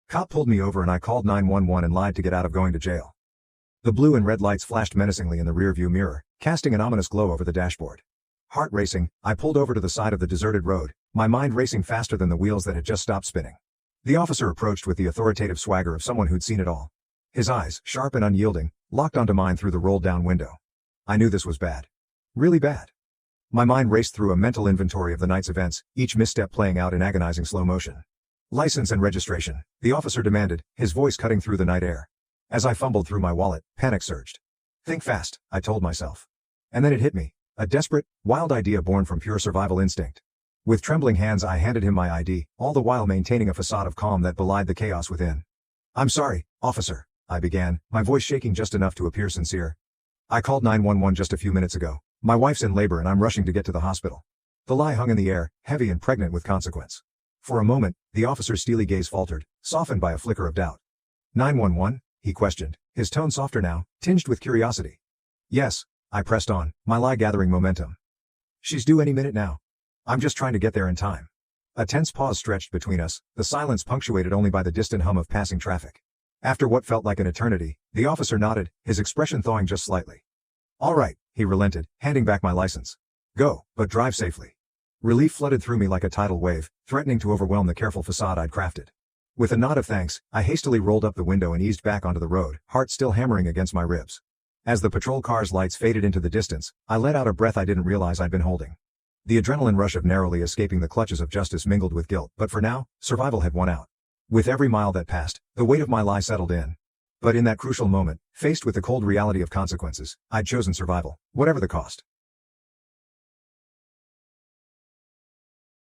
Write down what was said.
Cop pulled me over and I called 911 and lied to get out of going to jail. The blue and red lights flashed menacingly in the rearview mirror, casting an ominous glow over the dashboard. Heart racing, I pulled over to the side of the deserted road, my mind racing faster than the wheels that had just stopped spinning. The officer approached with the authoritative swagger of someone who'd seen it all. His eyes, sharp and unyielding, locked onto mine through the rolled-down window. I knew this was bad. Really bad. My mind raced through a mental inventory of the night's events, each misstep playing out in agonizing slow motion. "License and registration," the officer demanded, his voice cutting through the night air. As I fumbled through my wallet, panic surged. "Think fast," I told myself. And then it hit me. A desperate, wild idea born from pure survival instinct. With trembling hands I handed him my ID, all the while maintaining a facade of calm that belied the chaos within. "I'm sorry, officer," I began, my voice shaking just enough to appear sincere. "I called 911 just a few minutes ago. My wife's in labor and I'm rushing to get to the hospital." The lie hung in the air, heavy and pregnant with consequence. For a moment, the officer's steely gaze faltered, softened by a flicker of doubt. "911?" he questioned, his tone softer now, tinged with curiosity. "Yes," I pressed on, my lie gathering momentum. "She's due any minute now. I'm just trying to get there in time." A tense pause stretched between us, the silence punctuated only by the distant hum of passing traffic. After what felt like an eternity, the officer nodded, his expression thawing just slightly. "All right," he relented, handing back my license. "Go, but drive safely." Relief flooded through me like a tidal wave, threatening to overwhelm the careful facade I'd crafted. With a nod of thanks, I hastily rolled up the window and eased back onto the road, heart still hammering against my ribs. As the patrol car's lights faded into the distance, I let out a breath I didn't realize I'd been holding. The adrenaline rush of narrowly escaping the clutches of justice mingled with guilt, but for now, survival had won out. With every mile that passed, the weight of my lie settled in. But in that crucial moment, faced with the cold reality of consequences, I'd chosen survival, whatever the cost.